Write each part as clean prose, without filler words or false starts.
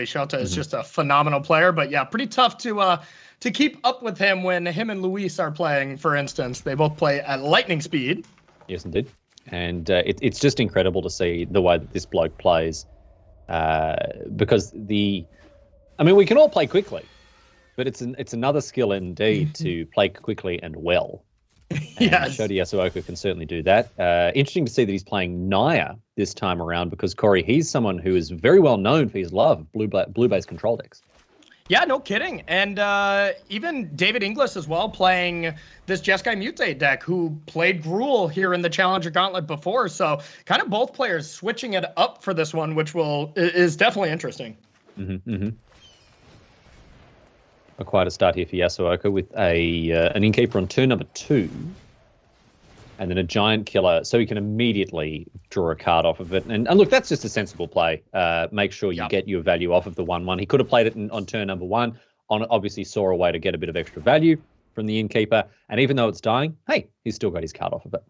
Shota is just a phenomenal player, but yeah, pretty tough to keep up with him when him and Luis are playing, for instance. They both play at lightning speed. Yes, indeed. And it's just incredible to see the way that this bloke plays, because we can all play quickly, but it's another skill indeed to play quickly and well. Yes. Shota Yasooka can certainly do that. Interesting to see that he's playing Naya this time around, because Corey, he's someone who is very well known for his love of blue-based control decks. Yeah, no kidding. And even David Inglis as well, playing this Jeskai Mutate deck, who played Gruul here in the Challenger Gauntlet before. So kind of both players switching it up for this one, which is definitely interesting. Quite a start here for Yasuoka with an Innkeeper on turn number 2, and then a Giant Killer, so he can immediately draw a card off of it. And look, that's just a sensible play. Make sure you get your value off of the 1/1. He could have played it on turn number 1. Obviously saw a way to get a bit of extra value from the Innkeeper, and even though it's dying, hey, he's still got his card off of it.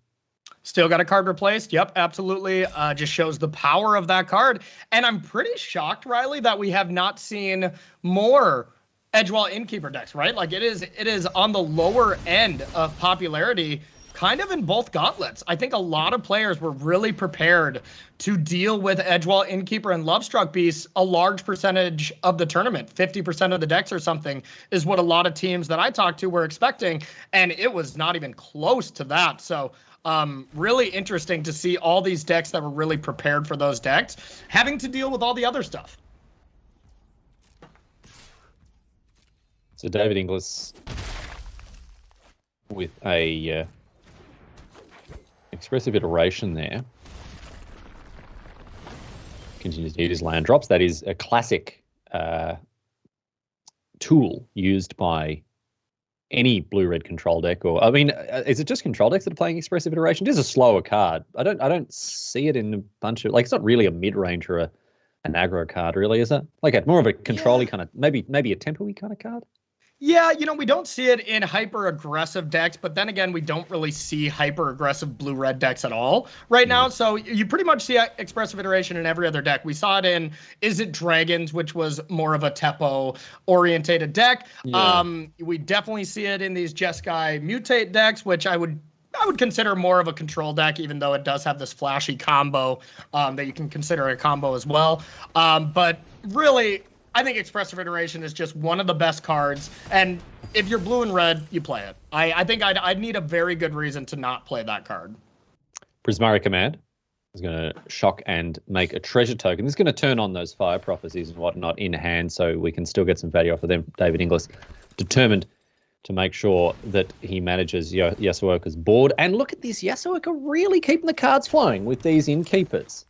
Still got a card replaced. Yep, absolutely. Just shows the power of that card. And I'm pretty shocked, Riley, that we have not seen more Edgewall Innkeeper decks, right? Like it is on the lower end of popularity, kind of in both gauntlets. I think a lot of players were really prepared to deal with Edgewall Innkeeper and Lovestruck Beasts a large percentage of the tournament. 50% of the decks or something is what a lot of teams that I talked to were expecting, and it was not even close to that. So really interesting to see all these decks that were really prepared for those decks having to deal with all the other stuff. So David Inglis with a expressive iteration there. Continues to eat his land drops. That is a classic tool used by any blue-red control deck. Or is it just control decks that are playing expressive iteration? It is a slower card. I don't see it in a bunch of, it's not really a mid-range or an aggro card, really, is it? Like more of a control-y kind of, maybe a tempo-y kind of card. Yeah, we don't see it in hyper-aggressive decks, but then again, we don't really see hyper-aggressive blue-red decks at all right now. So you pretty much see expressive iteration in every other deck. We saw it in Is It Dragons, which was more of a Tepo-orientated deck. Yeah. We definitely see it in these Jeskai Mutate decks, which I would consider more of a control deck, even though it does have this flashy combo that you can consider a combo as well. But really, I think expressive iteration is just one of the best cards, and if you're blue and red, you play it. I think I'd need a very good reason to not play that card. Prismari Command is going to shock and make a treasure token. This is going to turn on those fire prophecies and whatnot in hand, so we can still get some value off of them. David Inglis determined to make sure that he manages Yasuoka's board. And look at this, Yasuoka really keeping the cards flowing with these Innkeepers.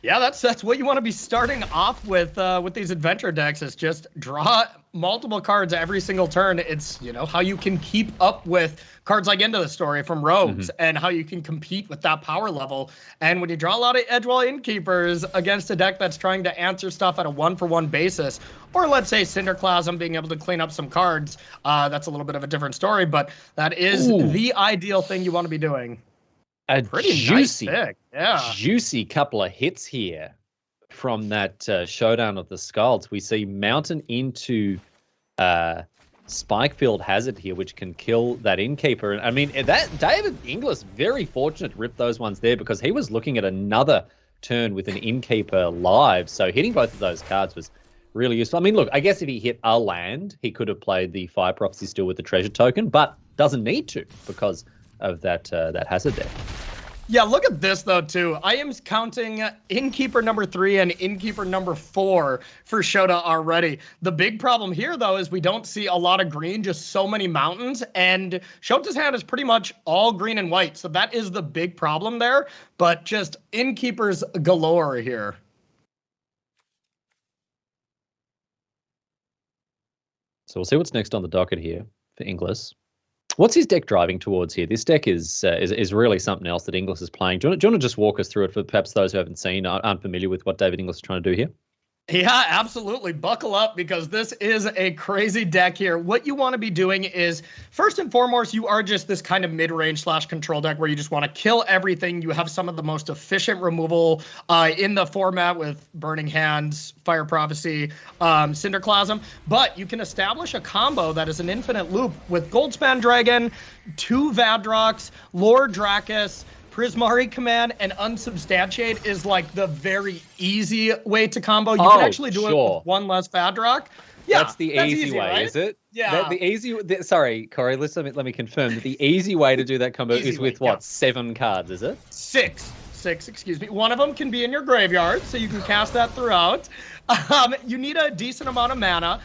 Yeah, that's what you want to be starting off with these adventure decks, is just draw multiple cards every single turn. It's, how you can keep up with cards like End of the Story from Rogues and how you can compete with that power level. And when you draw a lot of Edgewall Innkeepers against a deck that's trying to answer stuff at a one-for-one basis, or let's say Cinderclasm being able to clean up some cards, that's a little bit of a different story, but that is the ideal thing you want to be doing. A pretty juicy, nice pick. Yeah. Juicy couple of hits here from that showdown of the Skalds. We see Mountain into Spike-Filled Hazard here, which can kill that Innkeeper. And I mean, that David Inglis, very fortunate to rip those ones there, because he was looking at another turn with an Innkeeper live. So hitting both of those cards was really useful. I mean, look, I guess if he hit a land, he could have played the Fire Prophecy still with the treasure token, but doesn't need to because of that hazard there. Yeah, look at this, though, too. I am counting Innkeeper number 3 and Innkeeper number 4 for Shota already. The big problem here, though, is we don't see a lot of green, just so many mountains, and Shota's hand is pretty much all green and white, so that is the big problem there, but just Innkeepers galore here. So we'll see what's next on the docket here for Inglis. What's his deck driving towards here? This deck is really something else that Inglis is playing. Do you want to just walk us through it for perhaps those who haven't seen, aren't familiar with what David Inglis is trying to do here? Yeah, absolutely. Buckle up because this is a crazy deck here. What you want to be doing is, first and foremost, you are just this kind of mid-range / control deck where you just want to kill everything. You have some of the most efficient removal in the format with Burning Hands, Fire Prophecy, Cinderclasm. But you can establish a combo that is an infinite loop with Goldspan Dragon, 2 Vadrox, Lord Dracus, Prismari Command, and Unsubstantiate is like the very easy way to combo. You can actually do it with 1 less Vadrock. Yeah, that's the easy way, right? Is it? Yeah. Sorry, Corey, let me confirm that the easy way to do that combo is with what, 7 cards, is it? 6, excuse me. One of them can be in your graveyard, so you can cast that throughout. You need a decent amount of mana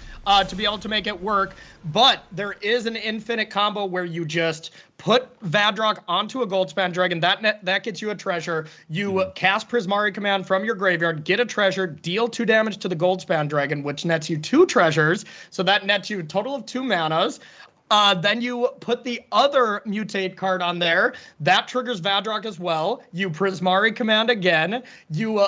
to be able to make it work, but there is an infinite combo where you just put Vadrock onto a Goldspan Dragon. That gets you a treasure. You cast Prismari Command from your graveyard, get a treasure, deal 2 damage to the Goldspan Dragon, which nets you 2 treasures. So that nets you a total of 2 manas. Then you put the other Mutate card on there. That triggers Vadrock as well. You Prismari Command again. You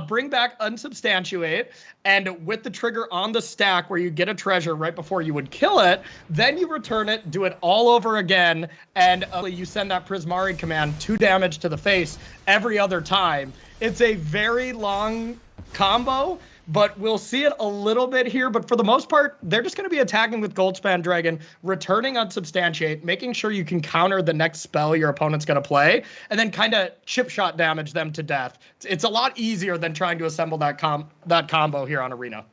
bring back Unsubstantiate, and with the trigger on the stack where you get a treasure right before you would kill it, then you return it, do it all over again, and you send that Prismari Command 2 damage to the face every other time. It's a very long combo, but we'll see it a little bit here. But for the most part, they're just going to be attacking with Goldspan Dragon, returning Unsubstantiate, making sure you can counter the next spell your opponent's going to play, and then kind of chip shot damage them to death. It's a lot easier than trying to assemble that combo here on Arena.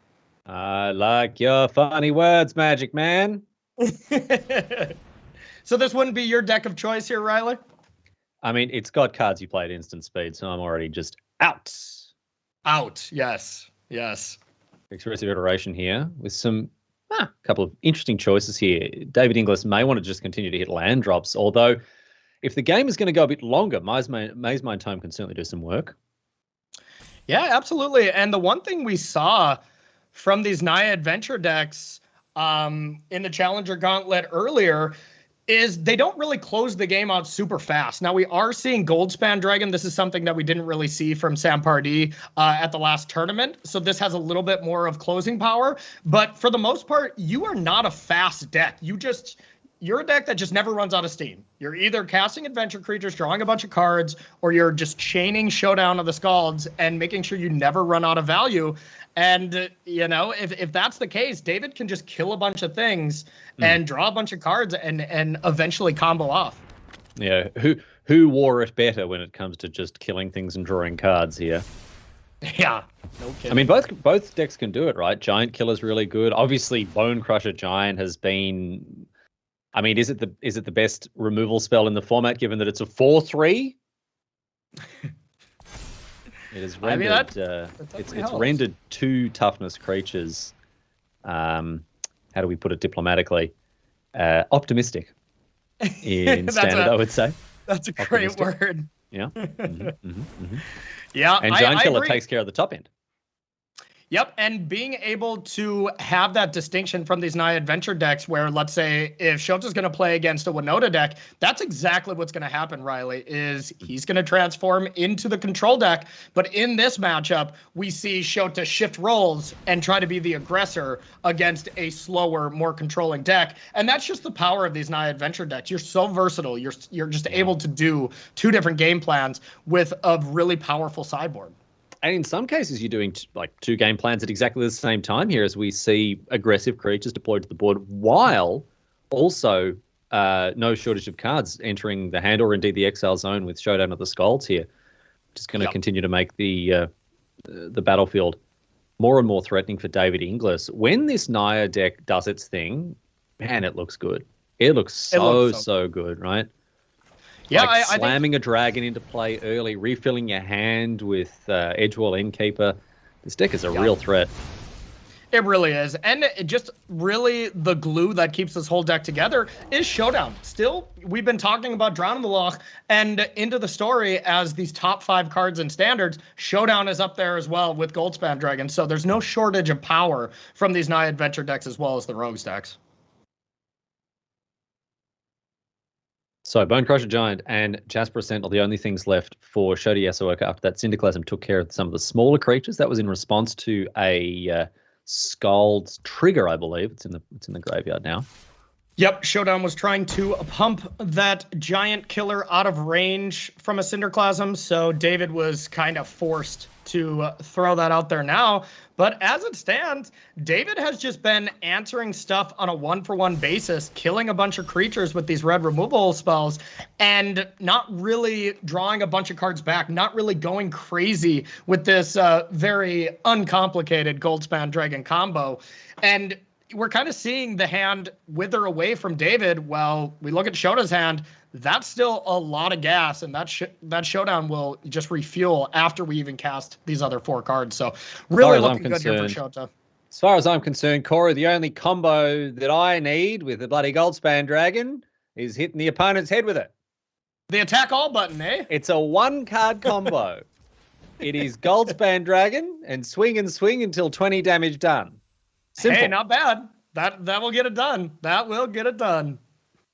I like your funny words, Magic Man. So this wouldn't be your deck of choice here, Riley? I mean, it's got cards you play at instant speed, so I'm already just out. Out, yes. Yes. Expressive iteration here with some couple of interesting choices here. David Inglis may want to just continue to hit land drops, although if the game is going to go a bit longer, Maze Mind Tome can certainly do some work. Yeah, absolutely. And the one thing we saw from these Naya Adventure decks in the Challenger Gauntlet earlier is they don't really close the game out super fast. Now, we are seeing Goldspan Dragon. This is something that we didn't really see from Sam Pardee at the last tournament. So this has a little bit more of closing power. But for the most part, you are not a fast deck. You're a deck that just never runs out of steam. You're either casting adventure creatures, drawing a bunch of cards, or you're just chaining Showdown of the Skalds and making sure you never run out of value. And, if that's the case, David can just kill a bunch of things and draw a bunch of cards and eventually combo off. Yeah, who wore it better when it comes to just killing things and drawing cards here? Yeah, no kidding. I mean, both decks can do it, right? Giant Killer's really good. Obviously, Bone Crusher Giant has been... I mean, is it the best removal spell in the format, given that it's a 4/3? It is rendered. It's rendered 2 toughness creatures. How do we put it diplomatically? Optimistic in standard, I would say. That's a great word. Yeah. Yeah, and Giant Killer takes care of the top end. Yep, and being able to have that distinction from these Naya Adventure decks where, let's say, if Shota's going to play against a Winota deck, that's exactly what's going to happen, Riley, is he's going to transform into the control deck. But in this matchup, we see Shota shift roles and try to be the aggressor against a slower, more controlling deck. And that's just the power of these Naya Adventure decks. You're so versatile. You're just able to do 2 different game plans with a really powerful sideboard. And in some cases, you're doing 2 game plans at exactly the same time here as we see aggressive creatures deployed to the board, while also no shortage of cards entering the hand or indeed the exile zone with Showdown of the Skalds here, which is going to continue to make the battlefield more and more threatening for David Inglis. When this Naya deck does its thing, man, it looks good. It looks so good, right? Yeah, I think slamming a dragon into play early, refilling your hand with Edgewall Innkeeper. This deck is a real threat. It really is. And it just really the glue that keeps this whole deck together is Showdown. Still, we've been talking about Drown in the Loch and Into the Story as these top 5 cards in standards. Showdown is up there as well with Goldspan Dragon. So there's no shortage of power from these Naya Adventure decks as well as the Rogues decks. So Bone Crusher Giant and Jasper Ascent are the only things left for Shota Yasooka after that Syndiclasm took care of some of the smaller creatures. That was in response to a Skalds trigger, I believe. It's in the graveyard now. Yep, Showdown was trying to pump that giant killer out of range from a Cinderclasm, so David was kind of forced to throw that out there now. But as it stands, David has just been answering stuff on a one-for-one basis, killing a bunch of creatures with these red removal spells, and not really drawing a bunch of cards back, not really going crazy with this very uncomplicated Goldspan Dragon combo. And we're kind of seeing the hand wither away from David. Well, we look at Shota's hand. That's still a lot of gas, and that Showdown will just refuel after we even cast these other 4 cards. So really looking good here for Shota. As far as I'm concerned, Corey, the only combo that I need with the bloody Goldspan Dragon is hitting the opponent's head with it. The attack all button, eh? It's a 1-card combo. It is Goldspan Dragon and swing until 20 damage done. Simple. Hey, not bad. That will get it done. That will get it done.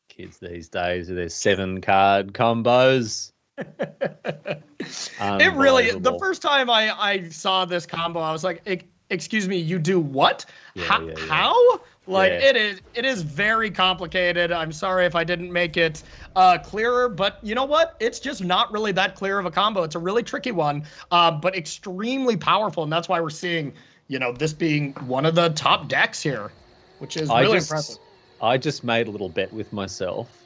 Kids these days with their 7-card combos. It really, the first time I saw this combo, I was like, excuse me, you do what? Yeah. How? Like, it is very complicated. I'm sorry if I didn't make it clearer, but you know what? It's just not really that clear of a combo. It's a really tricky one, but extremely powerful, and that's why we're seeing, this being one of the top decks here, which is really impressive. I just made a little bet with myself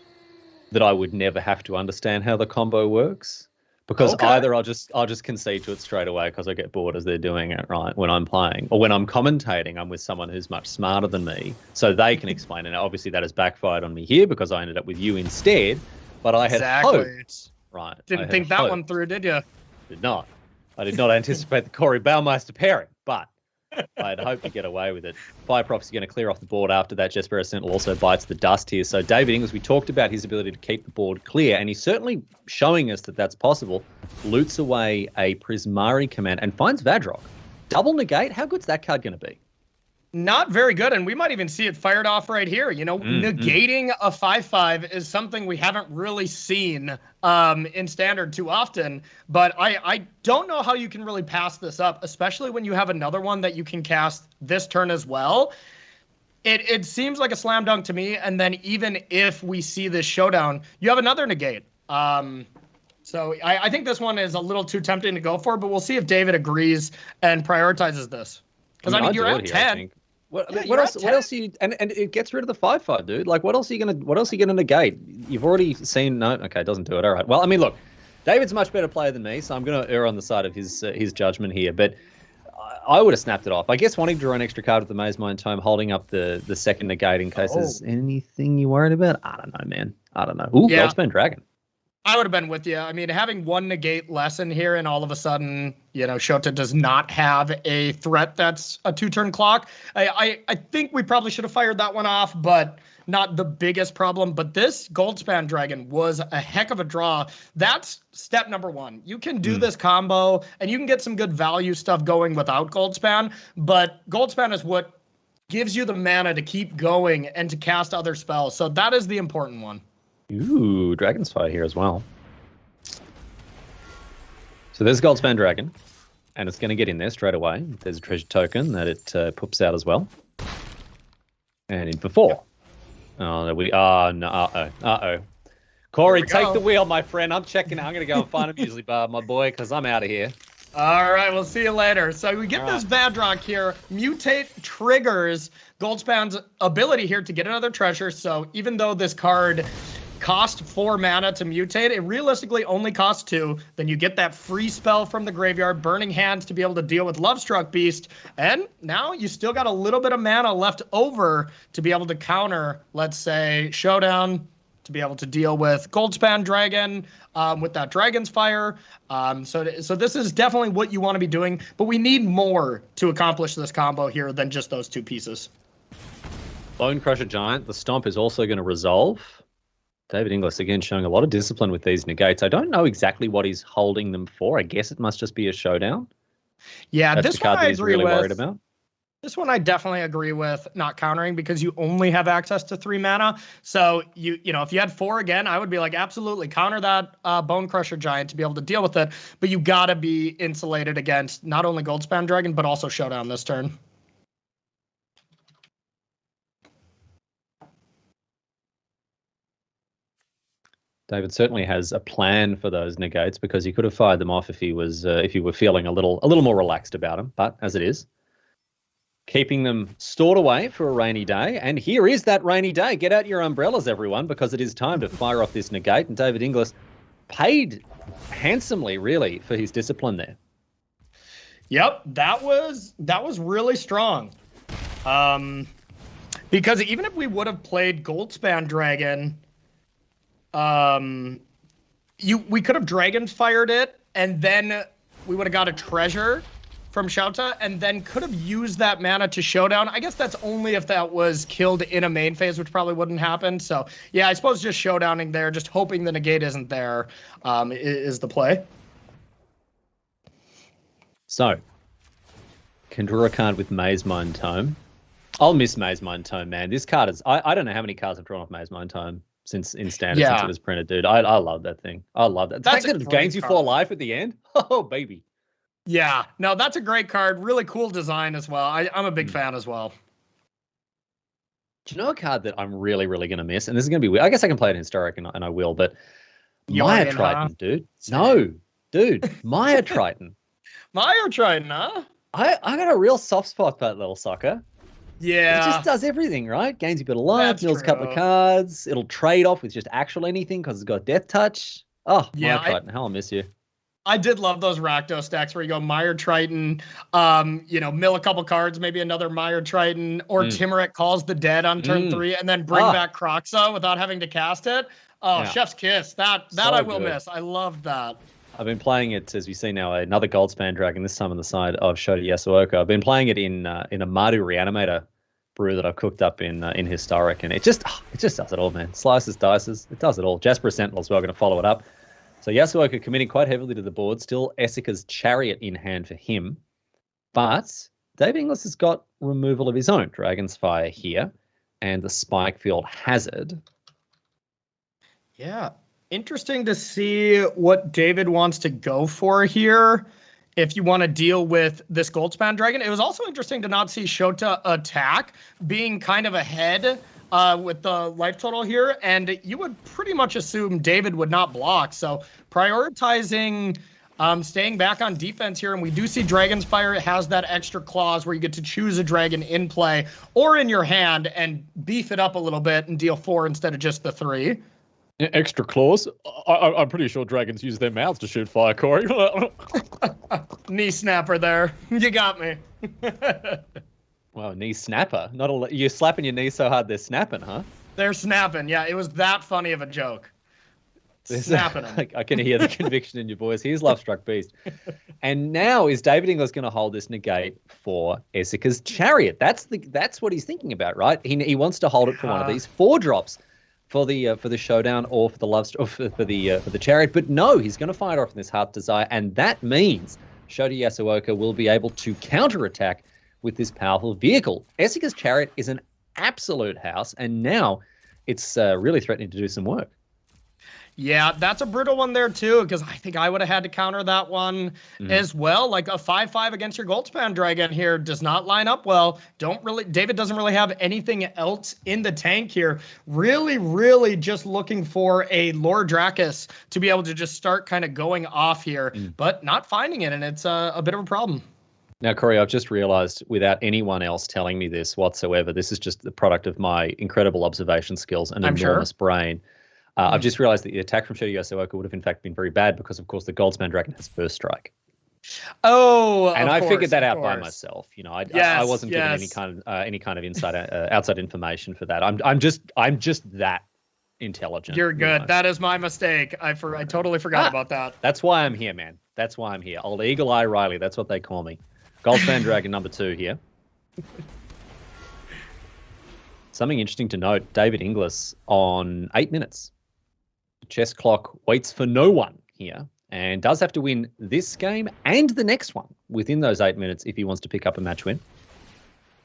that I would never have to understand how the combo works, because either I'll just concede to it straight away because I get bored as they're doing it, right, when I'm playing, or when I'm commentating, I'm with someone who's much smarter than me, so they can explain it. Now, obviously, that has backfired on me here because I ended up with you instead, but I had hoped. Right. Didn't think that one through, did you? Did not. I did not anticipate the Corey Baumeister pairing, but I'd hope to get away with it. Fire Prophecy going to clear off the board after that. Jesper Sentinel also bites the dust here. So David Inglis, we talked about his ability to keep the board clear, and he's certainly showing us that that's possible. Loots away a Prismari command and finds Vadrock. Double negate? How good's that card going to be? Not very good, and we might even see it fired off right here. Negating a 5/5 is something we haven't really seen in Standard too often, but I don't know how you can really pass this up, especially when you have another one that you can cast this turn as well. It seems like a slam dunk to me, and then even if we see this Showdown, you have another negate. So I think this one is a little too tempting to go for, but we'll see if David agrees and prioritizes this. Because you're at 10. What else? What else? And it gets rid of the 5/5, dude. Like, what else are you gonna negate? You've already seen. No, okay, it doesn't do it. All right. Well, I mean, look, David's a much better player than me, so I'm gonna err on the side of his judgment here. But I would have snapped it off. I guess wanting to draw an extra card with the Maze Mind Tome, holding up the second negate in case there's anything you worried about. I don't know, man. I don't know. Ooh, Goldspan Dragon. I would have been with you. I mean, having one negate lesson here, and all of a sudden, Shota does not have a threat that's a 2-turn clock. I think we probably should have fired that one off, but not the biggest problem. But this Goldspan Dragon was a heck of a draw. That's step number 1. You can do this combo, and you can get some good value stuff going without Goldspan, but Goldspan is what gives you the mana to keep going and to cast other spells. So that is the important one. Ooh, Dragon's Fire here as well. So there's Goldspan Dragon, and it's going to get in there straight away. There's a treasure token that it poops out as well. And in for 4. Oh, there we are. No, uh-oh. Corey, take the wheel, my friend. I'm checking out. I'm going to go and find a muesli bar, my boy, because I'm out of here. All right, we'll see you later. So we get this Vadrock here. Mutate triggers Goldspan's ability here to get another treasure. So even though this card cost 4 mana to mutate, it realistically only costs 2. Then you get that free spell from the graveyard, Burning Hands, to be able to deal with Lovestruck Beast. And now you still got a little bit of mana left over to be able to counter, let's say, Showdown, to be able to deal with Goldspan Dragon, with that Dragon's Fire. So this is definitely what you want to be doing, but we need more to accomplish this combo here than just those 2 pieces. Bone Crusher Giant, the Stomp is also going to resolve. David Inglis, again, showing a lot of discipline with these negates. I don't know exactly what he's holding them for. I guess it must just be a Showdown. Yeah, That's this the card one that he's really worried about. This one I definitely agree with not countering because you only have access to 3 mana. So you know, if you had 4 again, I would be like, absolutely counter that Bone Crusher Giant to be able to deal with it. But you gotta be insulated against not only Goldspan Dragon, but also Showdown this turn. David certainly has a plan for those negates because he could have fired them off if he was if he were feeling a little more relaxed about them. But as it is, keeping them stored away for a rainy day. And here is that rainy day. Get out your umbrellas, everyone, because it is time to fire off this negate. And David Inglis paid handsomely, really, for his discipline there. Yep, that was really strong. Because even if we would have played Goldspan Dragon, we could have Dragon fired it, and then we would have got a treasure from Shota, and then could have used that mana to Showdown. I guess that's only if that was killed in a main phase, which probably wouldn't happen. So yeah, I suppose just Showdowning there, just hoping the negate isn't there, is the play. So, can draw a card with Maze Mind Tome. I'll miss Maze Mind Tome, man. This card is... I don't know how many cards I've drawn off Maze Mind Tome since in Standard, since it was printed, dude. I love that thing. I love that. The fact that it gains you 4 life at the end. Oh, baby. Yeah. No, that's a great card. Really cool design as well. I'm a big fan as well. Do you know a card that I'm really, really going to miss? And this is going to be weird. I guess I can play it in Historic, and I will, but Maya Triton, dude. No, dude. Maya Triton. Maya Triton, huh? I got a real soft spot for that little sucker. Yeah. It just does everything, right? Gains you a bit of life, mills a couple of cards. It'll trade off with just actual anything because it's got Death Touch. Oh, yeah, Maya Triton. Hell, I'll miss you. I did love those Rakdos stacks where you go Mired Triton, mill a couple cards, maybe another Mired Triton, or Timuret calls the dead on turn 3, and then bring back Kroxa without having to cast it. Oh, yeah. Chef's kiss. That so I will miss. I loved that. I've been playing it, as we see now, another Goldspan Dragon, this time on the side of Shota Yasooka. I've been playing it in a Mardu Reanimator brew that I've cooked up in Historic, and it just does it all, man. Slices, dices, it does it all. Jasper Sentinel as well, going to follow it up. So Yasuoka committing quite heavily to the board. Still Yasuoka's Chariot in hand for him. But David Inglis has got removal of his own. Dragon's Fire here. And the Spikefield Hazard. Yeah. Interesting to see what David wants to go for here. If you want to deal with this Goldspan Dragon. It was also interesting to not see Shota attack, being kind of ahead with the life total here, and you would pretty much assume David would not block. So prioritizing staying back on defense here, and we do see Dragon's Fire. It has that extra clause where you get to choose a dragon in play or in your hand and beef it up a little bit and deal 4 instead of just the 3. Extra clause? I'm pretty sure dragons use their mouths to shoot fire, Corey. Knee snapper there. You got me. Wow, knee snapper. You're slapping your knee so hard they're snapping, huh? They're snapping. Yeah, it was that funny of a joke. Snapping them. I can hear the conviction in your voice. Here's Love Struck Beast. And now is David Inglis going to hold this negate for Yasuoka's Chariot? That's what he's thinking about, right? He wants to hold it for one of these 4 drops for the Showdown or for the for the Chariot. But no, he's going to fire off in this Heart Desire, and that means Shota Yasooka will be able to counterattack with this powerful vehicle. Yasuoka's Chariot is an absolute house, and now it's really threatening to do some work. Yeah, that's a brutal one there too, because I think I would have had to counter that one as well. Like a 5/5 against your Goldspan Dragon here does not line up well. David doesn't really have anything else in the tank here. Really, really just looking for a Lord Drakus to be able to just start kind of going off here, but not finding it, and it's a bit of a problem. Now, Corey, I've just realized without anyone else telling me this whatsoever, this is just the product of my incredible observation skills and enormous brain. I've just realized that the attack from Shota Yasooka would have in fact been very bad because, of course, the Goldspan Dragon has First Strike. Oh, and I figured that out by myself. You know, I wasn't given any kind of inside outside information for that. I'm just that intelligent. You're good. You know? That is my mistake. I totally forgot about that. That's why I'm here, man. That's why I'm here. Old Eagle Eye Riley. That's what they call me. Goldspan Dragon number 2 here. Something interesting to note: David Inglis on 8 minutes. Chess clock waits for no one here and does have to win this game and the next one within those 8 minutes if he wants to pick up a match win.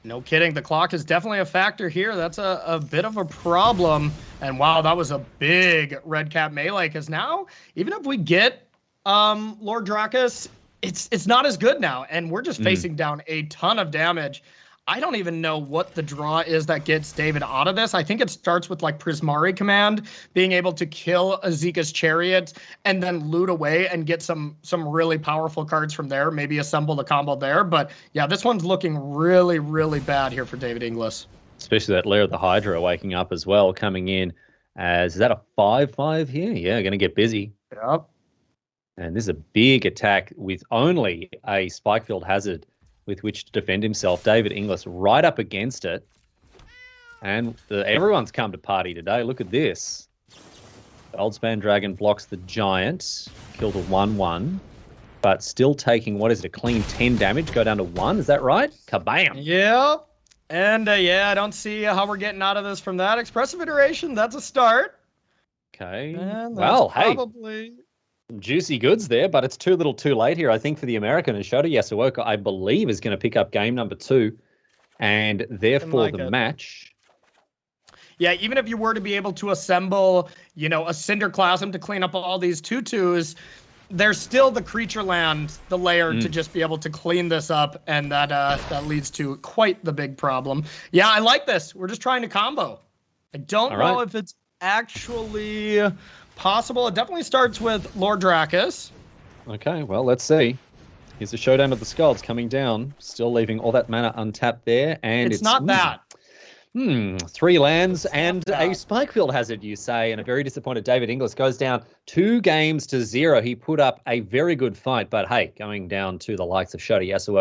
No kidding. The clock is definitely a factor here. That's a bit of a problem. And wow, that was a big red cap melee. Because now, even if we get Lord Drakus, it's not as good now. And we're just facing down a ton of damage. I don't even know what the draw is that gets David out of this. I think it starts with like Prismari command, being able to kill Azeka's chariot and then loot away and get some really powerful cards from there. Maybe assemble the combo there. But yeah, this one's looking really, really bad here for David Inglis. Especially that Lair of the Hydra waking up as well, coming in as, is that a 5/5 here? Yeah, going to get busy. Yep. And this is a big attack with only a Spikefield Hazard with which to defend himself. David Inglis right up against it. And everyone's come to party today. Look at this. Goldspan Dragon blocks the Giant. Killed a 1/1. But still taking, what is it, a clean 10 damage? Go down to 1, is that right? Kabam! Yep. And yeah, I don't see how we're getting out of this from that. Expressive Iteration, that's a start. Okay. And well, probably... hey. Juicy goods there, but it's too little too late here, I think, for the American. And Shota Yasooka, I believe, is going to pick up game number 2. And therefore the match. Yeah, even if you were to be able to assemble, you know, a Cinderclasm to clean up all these 2/2s, there's still the creature land, the layer to just be able to clean this up. And that leads to quite the big problem. Yeah, I like this. We're just trying to combo. I don't know if it's actually possible. It definitely starts with Lord Drakus. Okay, well, let's see. Here's the Showdown of the Skalds coming down, still leaving all that mana untapped there, and it's not that. 3 lands and a Spikefield Hazard, you say, and a very disappointed David Inglis goes down 2 games to 0. He put up a very good fight, but hey, going down to the likes of Shota Yasuoka